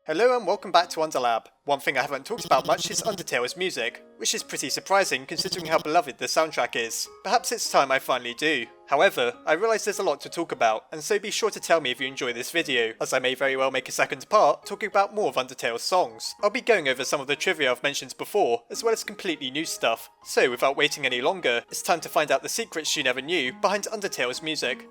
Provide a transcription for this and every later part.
Hello and welcome back to Underlab. One thing I haven't talked about much is Undertale's music, which is pretty surprising considering how beloved the soundtrack is. Perhaps it's time I finally do. However, I realise there's a lot to talk about, and so be sure to tell me if you enjoy this video, as I may very well make a second part talking about more of Undertale's songs. I'll be going over some of the trivia I've mentioned before, as well as completely new stuff. So without waiting any longer, it's time to find out the secrets you never knew behind Undertale's music.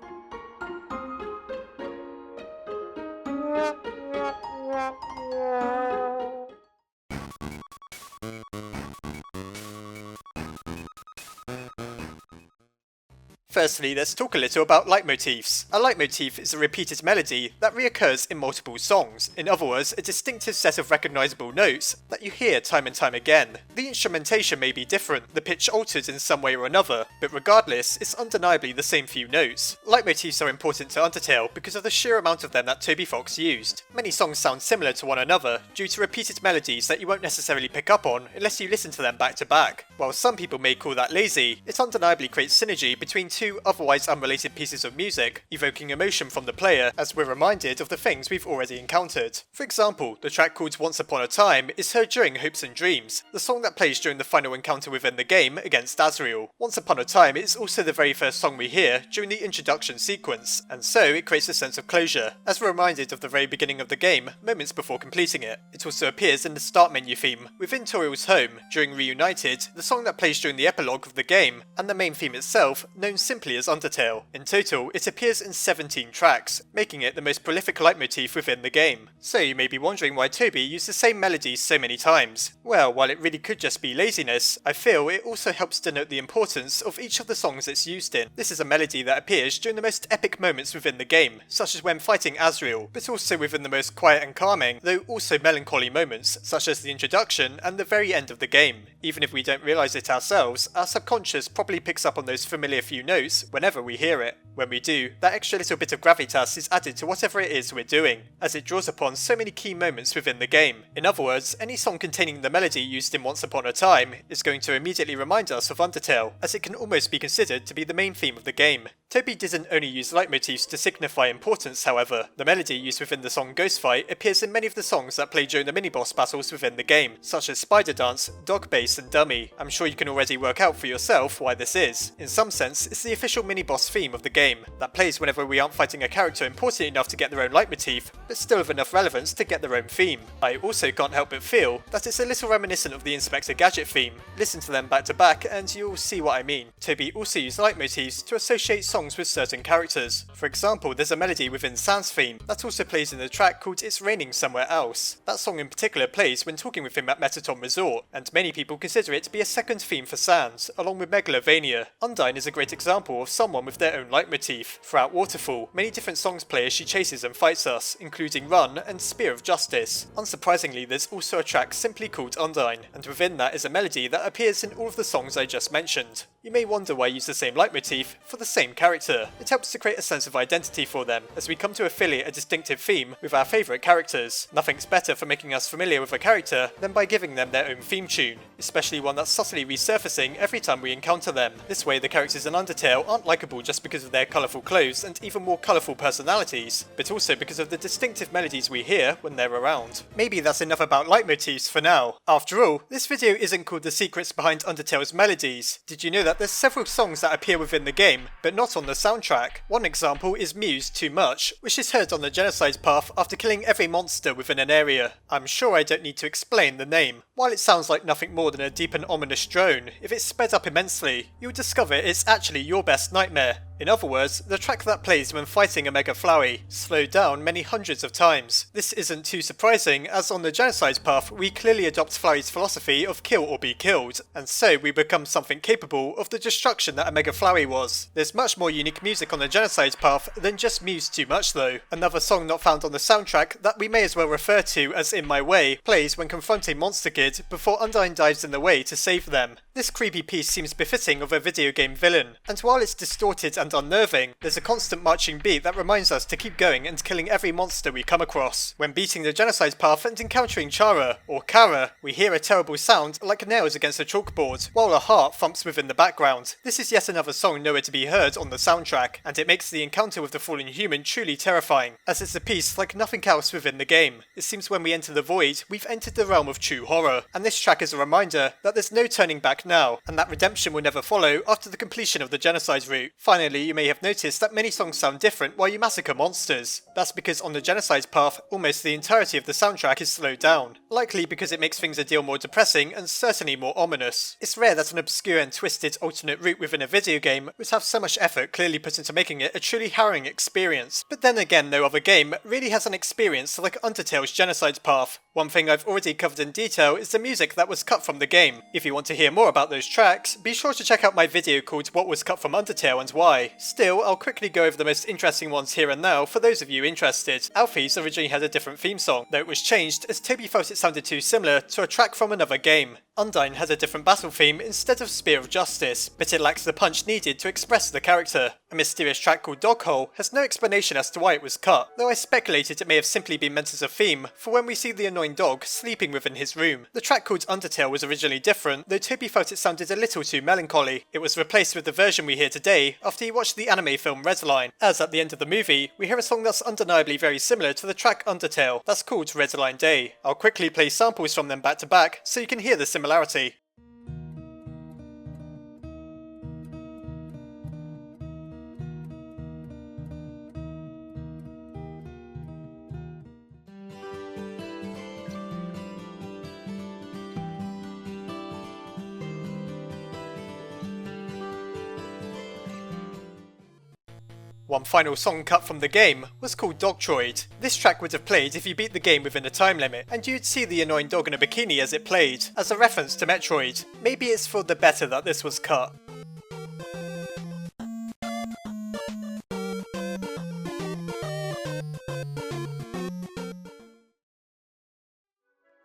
Firstly, let's talk a little about leitmotifs. A leitmotif is a repeated melody that reoccurs in multiple songs. In other words, a distinctive set of recognisable notes that you hear time and time again. The instrumentation may be different, the pitch altered in some way or another, but regardless, it's undeniably the same few notes. Leitmotifs are important to Undertale because of the sheer amount of them that Toby Fox used. Many songs sound similar to one another due to repeated melodies that you won't necessarily pick up on unless you listen to them back to back. While some people may call that lazy, it undeniably creates synergy between two otherwise unrelated pieces of music, evoking emotion from the player as we're reminded of the things we've already encountered. For example, the track called Once Upon a Time is heard during Hopes and Dreams, the song that plays during the final encounter within the game against Azrael. Once Upon a Time is also the very first song we hear during the introduction sequence, and so it creates a sense of closure, as we're reminded of the very beginning of the game, moments before completing it. It also appears in the start menu theme, within Toriel's home, during Reunited, the song that plays during the epilogue of the game, and the main theme itself, known simply as Undertale. In total, it appears in 17 tracks, making it the most prolific leitmotif within the game. So you may be wondering why Toby used the same melodies so many times. Well, while it really could just be laziness, I feel it also helps denote the importance of each of the songs it's used in. This is a melody that appears during the most epic moments within the game, such as when fighting Azrael, but also within the most quiet and calming, though also melancholy moments, such as the introduction and the very end of the game. Even if we don't realise it ourselves, our subconscious probably picks up on those familiar few notes whenever we hear it. When we do, that extra little bit of gravitas is added to whatever it is we're doing, as it draws upon so many key moments within the game. In other words, any song containing the melody used in Once Upon a Time is going to immediately remind us of Undertale, as it can almost be considered to be the main theme of the game. Toby didn't only use leitmotifs to signify importance, however. The melody used within the song Ghost Fight appears in many of the songs that play during the mini-boss battles within the game, such as Spider Dance, Dog Bass and Dummy. I'm sure you can already work out for yourself why this is. In some sense, it's the official mini-boss theme of the game, that plays whenever we aren't fighting a character important enough to get their own leitmotif, but still of enough relevance to get their own theme. I also can't help but feel that it's a little reminiscent of the Inspector Gadget theme. Listen to them back to back and you'll see what I mean. Toby also used leitmotifs to associate songs with certain characters. For example, there's a melody within Sans' theme that also plays in the track called It's Raining Somewhere Else. That song in particular plays when talking with him at Metaton Resort, and many people consider it to be a second theme for Sans, along with Megalovania. Undyne is a great example of someone with their own leitmotif. Throughout Waterfall, many different songs play as she chases and fights us, including Run and Spear of Justice. Unsurprisingly, there's also a track simply called Undyne, and within that is a melody that appears in all of the songs I just mentioned. You may wonder why I use the same leitmotif for the same character. It helps to create a sense of identity for them, as we come to affiliate a distinctive theme with our favourite characters. Nothing's better for making us familiar with a character than by giving them their own theme tune, especially one that's subtly resurfacing every time we encounter them. This way the characters in Undertale aren't likeable just because of their colourful clothes and even more colourful personalities, but also because of the distinctive melodies we hear when they're around. Maybe that's enough about leitmotifs for now. After all, this video isn't called The Secrets Behind Undertale's Melodies. Did you know that there's several songs that appear within the game, but not on the soundtrack? One example is Muse Too Much, which is heard on the genocide path after killing every monster within an area. I'm sure I don't need to explain the name. While it sounds like nothing more than a deep and ominous drone, if it's sped up immensely, you'll discover it's actually your best nightmare. In other words, the track that plays when fighting Omega Flowey, slowed down many hundreds of times. This isn't too surprising, as on the genocide path we clearly adopt Flowey's philosophy of kill or be killed, and so we become something capable of the destruction that Omega Flowey was. There's much more unique music on the genocide path than just Muse Too Much though. Another song not found on the soundtrack that we may as well refer to as In My Way plays when confronting Monster Kid before Undyne dives in the way to save them. This creepy piece seems befitting of a video game villain, and while it's distorted and unnerving, there's a constant marching beat that reminds us to keep going and killing every monster we come across. When beating the genocide path and encountering Chara, or Kara, we hear a terrible sound like nails against a chalkboard, while a heart thumps within the background. This is yet another song nowhere to be heard on the soundtrack, and it makes the encounter with the fallen human truly terrifying, as it's a piece like nothing else within the game. It seems when we enter the void, we've entered the realm of true horror, and this track is a reminder that there's no turning back now, and that redemption will never follow after the completion of the genocide route. Finally, you may have noticed that many songs sound different while you massacre monsters. That's because on the genocide path, almost the entirety of the soundtrack is slowed down, likely because it makes things a deal more depressing and certainly more ominous. It's rare that an obscure and twisted alternate route within a video game would have so much effort clearly put into making it a truly harrowing experience, but then again no other game really has an experience like Undertale's genocide path. One thing I've already covered in detail is the music that was cut from the game. If you want to hear more about those tracks, be sure to check out my video called What Was Cut from Undertale and Why. Still, I'll quickly go over the most interesting ones here and now for those of you interested. Alfie's originally had a different theme song, though it was changed as Toby felt it sounded too similar to a track from another game. Undyne has a different battle theme instead of Spear of Justice, but it lacks the punch needed to express the character. A mysterious track called Dog Hole has no explanation as to why it was cut, though I speculated it may have simply been meant as a theme for when we see the annoying dog sleeping within his room. The track called Undertale was originally different, though Toby felt it sounded a little too melancholy. It was replaced with the version we hear today after he watched the anime film Redline, as at the end of the movie, we hear a song that's undeniably very similar to the track Undertale, that's called Redline Day. I'll quickly play samples from them back to back so you can hear the similarity. One final song cut from the game was called Dogtroid. This track would have played if you beat the game within a time limit, and you'd see the annoying dog in a bikini as it played, as a reference to Metroid. Maybe it's for the better that this was cut.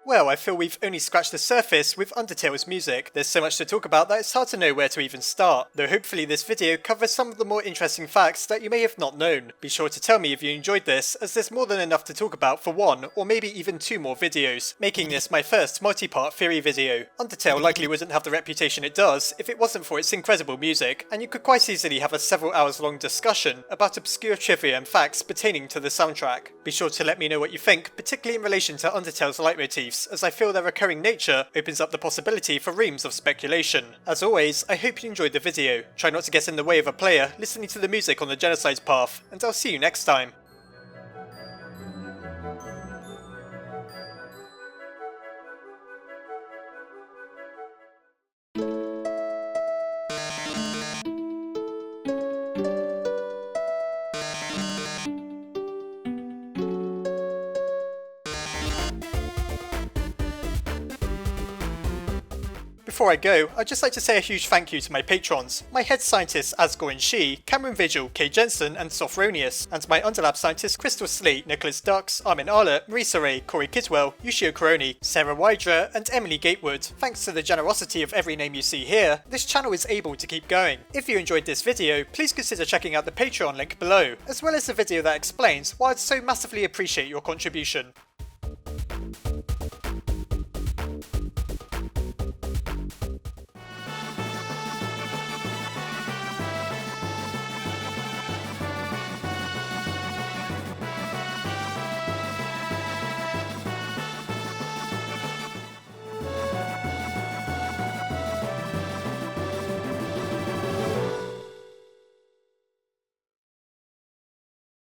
Well, I feel we've only scratched the surface with Undertale's music. There's so much to talk about that it's hard to know where to even start, though hopefully this video covers some of the more interesting facts that you may have not known. Be sure to tell me if you enjoyed this, as there's more than enough to talk about for one, or maybe even two more videos, making this my first multi-part theory video. Undertale likely wouldn't have the reputation it does if it wasn't for its incredible music, and you could quite easily have a several hours long discussion about obscure trivia and facts pertaining to the soundtrack. Be sure to let me know what you think, particularly in relation to Undertale's leitmotifs, as I feel their recurring nature opens up the possibility for reams of speculation. As always, I hope you enjoyed the video. Try not to get in the way of a player listening to the music on the genocide path, and I'll see you next time. Before I go, I'd just like to say a huge thank you to my patrons, my head scientists Asgore and She, Cameron Vigil, Kay Jensen and Sophronius, and my Underlab scientists Crystal Slate, Nicholas Dux, Armin Arlett, Marisa Ray, Corey Kidwell, Yushio Kuroni, Sarah Wydra and Emily Gatewood. Thanks to the generosity of every name you see here, this channel is able to keep going. If you enjoyed this video, please consider checking out the Patreon link below, as well as the video that explains why I'd so massively appreciate your contribution.